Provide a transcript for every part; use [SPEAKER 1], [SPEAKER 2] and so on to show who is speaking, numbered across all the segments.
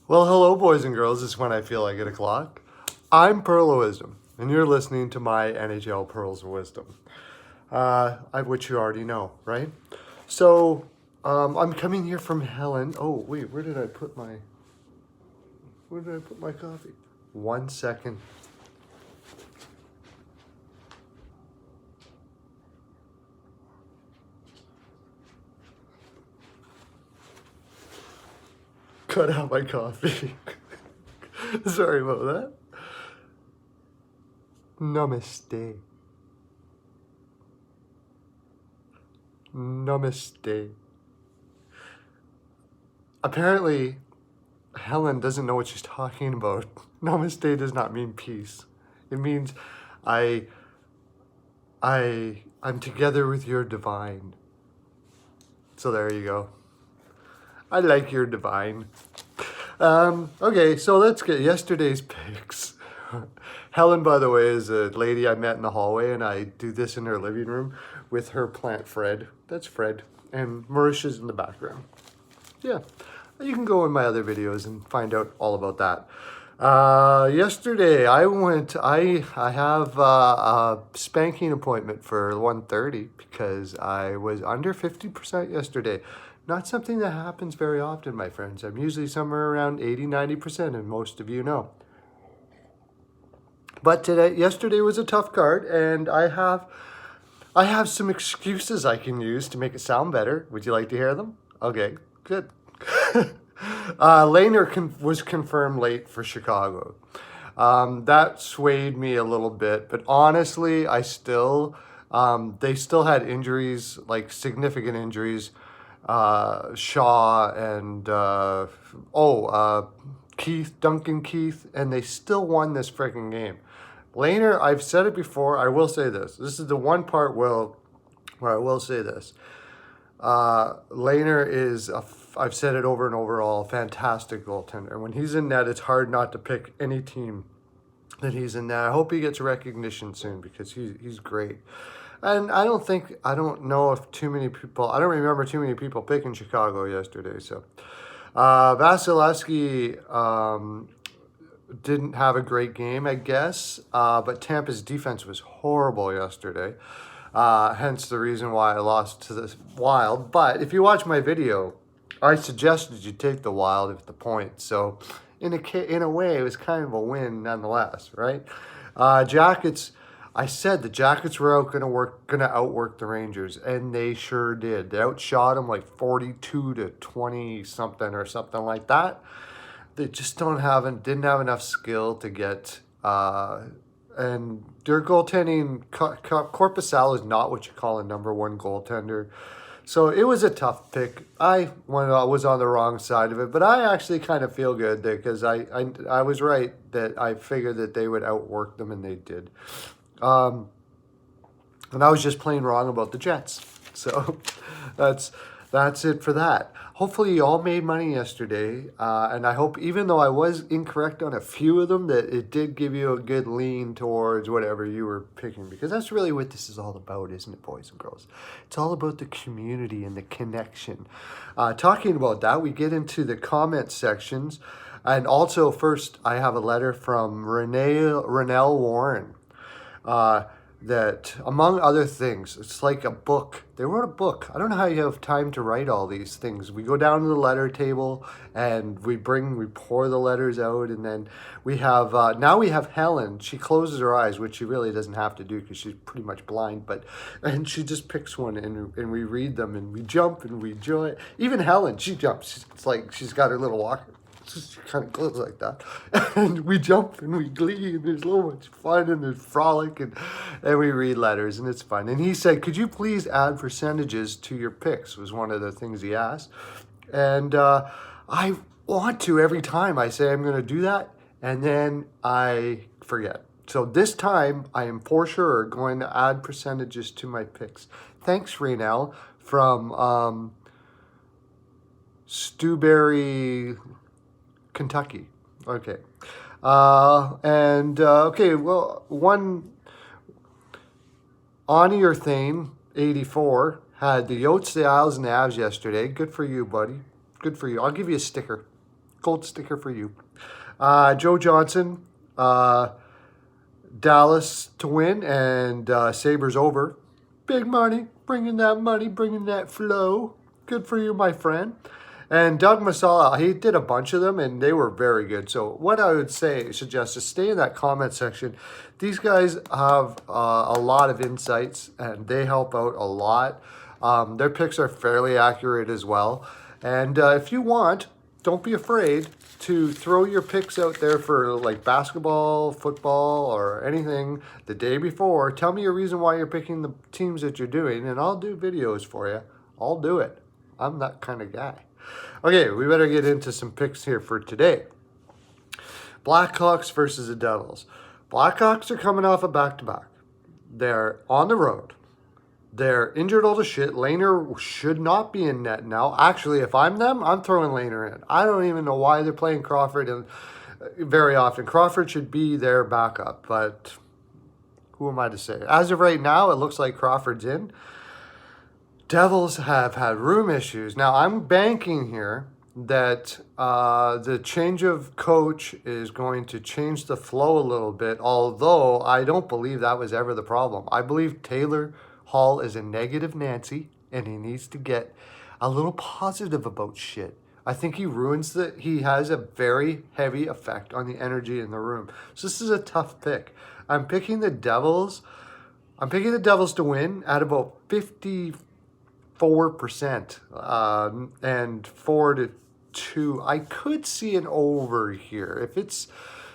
[SPEAKER 1] Well, hello, boys and girls. It's when I feel like 8 o'clock. I'm Pearl of Wisdom, and you're listening to my NHL Pearls of Wisdom, which you already know, right? So, I'm coming here from Helen. Oh, wait, where did I put my coffee? 1 second. Cut out my coffee. Sorry about that. Namaste. Namaste. Apparently, Helen doesn't know what she's talking about. Namaste does not mean peace. It means I'm together with your divine. So there you go. I like your divine. Okay, so let's get yesterday's picks. Helen, by the way, is a lady I met in the hallway, and I do this in her living room with her plant Fred. That's Fred. And Marisha's in the background. Yeah, you can go in my other videos and find out all about that. Yesterday I have a spanking appointment for 1:30 because I was under 50% yesterday. Not something that happens very often, my friends. I'm usually somewhere around 80-90%, and most of you know. But yesterday was a tough card, and I have some excuses I can use to make it sound better. Would you like to hear them? Okay, good. Lehner was confirmed late for Chicago. That swayed me a little bit, but honestly, they still had injuries, like significant injuries. Shaw and Duncan Keith, and they still won this freaking game. Lehner, I've said it before. I will say this. This is the one part where I will say this. Lehner is, I've said it over and over, a fantastic goaltender. When he's in net, it's hard not to pick any team that he's in net. I hope he gets recognition soon because he's great. And I don't remember too many people picking Chicago yesterday. So Vasilevsky didn't have a great game, I guess. But Tampa's defense was horrible yesterday. Hence the reason why I lost to the Wild. But if you watch my video, I suggested you take the Wild at the point. So in a way, it was kind of a win nonetheless, right? Jackets. I said the Jackets were going to outwork the Rangers, and they sure did. They outshot them like 42-20 something or something like that. They just didn't have enough skill to get. And their goaltending, Korpisalo is not what you call a number one goaltender. So it was a tough pick. I was on the wrong side of it, but I actually kind of feel good there because I was right that I figured that they would outwork them, and they did. And I was just plain wrong about the Jets. So that's it for that. Hopefully you all made money yesterday. And I hope, even though I was incorrect on a few of them, that it did give you a good lean towards whatever you were picking. Because that's really what this is all about, isn't it, boys and girls? It's all about the community and the connection. Talking about that, we get into the comment sections. And also, first, I have a letter from Renell Warren. That, among other things, it's like a book. They wrote a book. I don't know how you have time to write all these things. We go down to the letter table and we pour the letters out, and then we have, now we have Helen. She closes her eyes, which she really doesn't have to do because she's pretty much blind, and she just picks one and we read them and we jump and we joy. Even Helen, she jumps. It's like she's got her little walker. Just kind of goes like that, and we jump and we glee, and there's so much fun, and there's frolic, and we read letters, and it's fun. And he said, could you please add percentages to your picks, was one of the things he asked. And I want to every time I say I'm going to do that, and then I forget. So this time I am for sure going to add percentages to my picks. Thanks, Raynell, from Stewberry, Kentucky. Okay. Okay, well, one Ani Thane, 84, had the Yotes, the Isles, and the Avs yesterday. Good for you, buddy. Good for you. I'll give you a sticker. Gold sticker for you. Joe Johnson, Dallas to win, and Sabres over. Big money, bringing that flow. Good for you, my friend. And Doug Masala, he did a bunch of them, and they were very good. So what I would suggest is stay in that comment section. These guys have a lot of insights, and they help out a lot. Their picks are fairly accurate as well. And if you want, don't be afraid to throw your picks out there for like basketball, football, or anything the day before. Tell me a reason why you're picking the teams that you're doing, and I'll do videos for you. I'll do it. I'm that kind of guy. Okay, we better get into some picks here for today. Blackhawks versus the Devils. Blackhawks are coming off a back-to-back. They're on the road. They're injured all the shit. Lehner should not be in net now. Actually, if I'm them, I'm throwing Lehner in. I don't even know why they're playing Crawford very often. Crawford should be their backup, but who am I to say? As of right now, it looks like Crawford's in. Devils have had room issues. Now, I'm banking here that the change of coach is going to change the flow a little bit, although I don't believe that was ever the problem. I believe Taylor Hall is a negative Nancy, and he needs to get a little positive about shit. I think he has a very heavy effect on the energy in the room. So this is a tough pick. I'm picking the Devils. I'm picking the Devils to win at about 54%, and 4-2. I could see an over here. If it's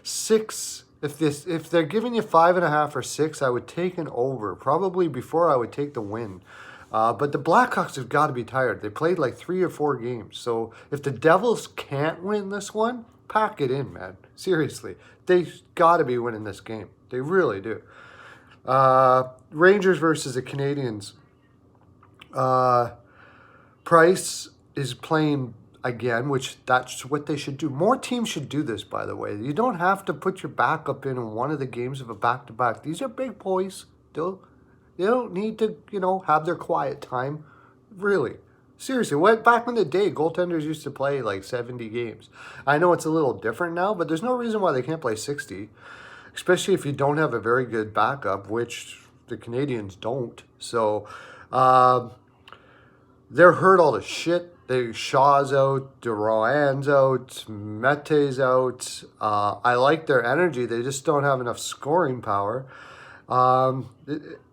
[SPEAKER 1] 6, if they're giving you 5.5 or 6, I would take an over. Probably before I would take the win. But the Blackhawks have got to be tired. They played like 3 or 4 games. So if the Devils can't win this one, pack it in, man. Seriously. They got to be winning this game. They really do. Rangers versus the Canadiens. Price is playing again, which that's what they should do. More teams should do this, by the way. You don't have to put your backup in one of the games of a back-to-back. These are big boys. They don't need to, have their quiet time. Really. Seriously, back in the day, goaltenders used to play like 70 games. I know it's a little different now, but there's no reason why they can't play 60, especially if you don't have a very good backup, which the Canadians don't. So, they're hurt all the shit. Shaw's out, Duran's out, Mete's out. I like their energy. They just don't have enough scoring power.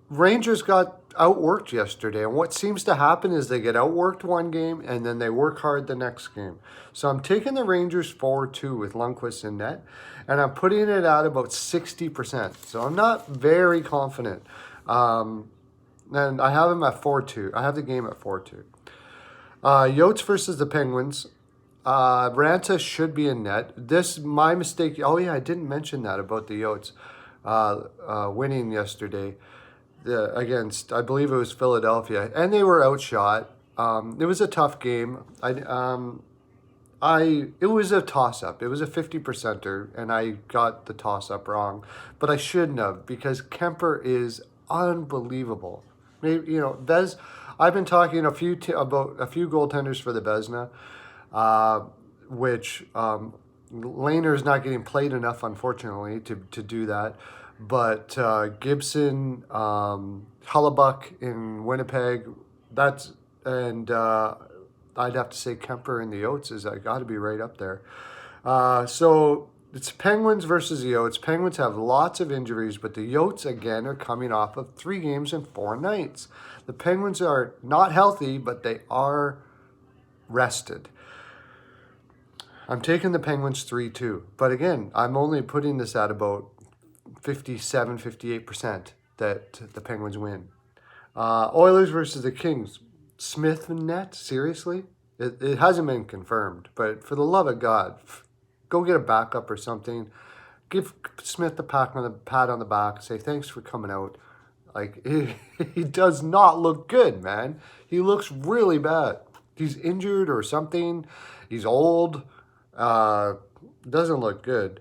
[SPEAKER 1] Rangers got outworked yesterday, and what seems to happen is they get outworked one game, and then they work hard the next game. So I'm taking the Rangers 4-2 with Lundqvist in net, and I'm putting it at about 60%. So I'm not very confident. And I have him at 4-2. I have the game at 4-2. Yotes versus the Penguins. Ranta should be in net. My mistake. Oh, yeah, I didn't mention that about the Yotes winning yesterday against, I believe it was Philadelphia. And they were outshot. It was a tough game. It was a toss-up. It was a 50%er, and I got the toss-up wrong. But I shouldn't have, because Kemper is unbelievable. Maybe, I've been talking about a few goaltenders for the Vezina, which Lehner is not getting played enough, unfortunately, to do that. But Gibson, Hellebuck in Winnipeg, I'd have to say Kemper in the Yotes is got to be right up there. So it's Penguins versus the Yotes. Penguins have lots of injuries, but the Yotes, again, are coming off of 3 games and 4 nights. The Penguins are not healthy, but they are rested. I'm taking the Penguins 3-2. But again, I'm only putting this at about 57, 58% that the Penguins win. Oilers versus the Kings. Smith in net? Seriously? It hasn't been confirmed, but for the love of God, go get a backup or something. Give Smith the pat on the back. Say, thanks for coming out. Like, he does not look good, man. He looks really bad. He's injured or something. He's old. Doesn't look good.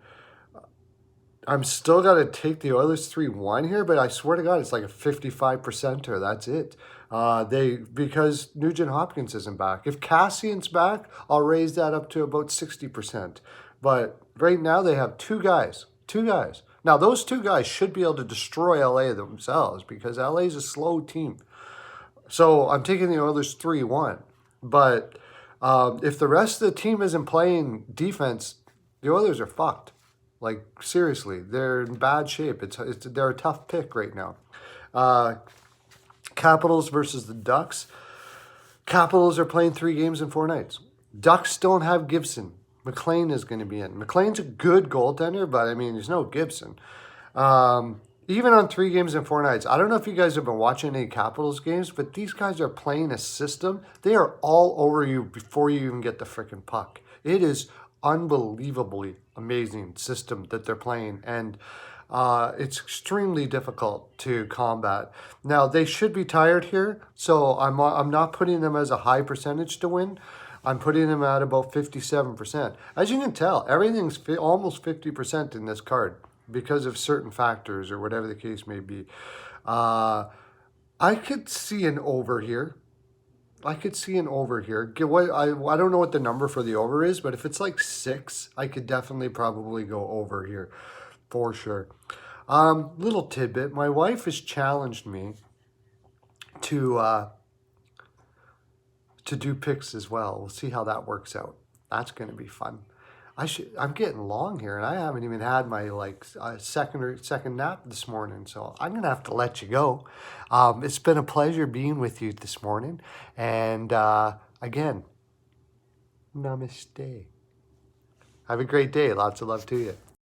[SPEAKER 1] I'm still got to take the Oilers 3-1 here, but I swear to God, it's like a 55%er. That's it. Because Nugent Hopkins isn't back. If Cassian's back, I'll raise that up to about 60%. But right now they have two guys. Two guys. Now those two guys should be able to destroy LA themselves because LA is a slow team. So I'm taking the Oilers 3-1. But if the rest of the team isn't playing defense, the Oilers are fucked. Like, seriously, they're in bad shape. They're a tough pick right now. Capitals versus the Ducks. Capitals are playing 3 games in 4 nights. Ducks don't have Gibson. McLean is going to be in. McLean's a good goaltender, but I mean, there's no Gibson. Even on 3 games in 4 nights, I don't know if you guys have been watching any Capitals games, but these guys are playing a system. They are all over you before you even get the freaking puck. It is unbelievably amazing system that they're playing, and it's extremely difficult to combat. Now, they should be tired here, so I'm not putting them as a high percentage to win. I'm putting them at about 57%. As you can tell, everything's almost 50% in this card because of certain factors or whatever the case may be. I could see an over here. I don't know what the number for the over is, but if it's like 6, I could definitely probably go over here for sure. Little tidbit. My wife has challenged me to do picks as well. We'll see how that works out. That's going to be fun. I'm getting long here, and I haven't even had my second nap this morning, so I'm gonna have to let you go. It's been a pleasure being with you this morning, and again, namaste. Have a great day. Lots of love to you.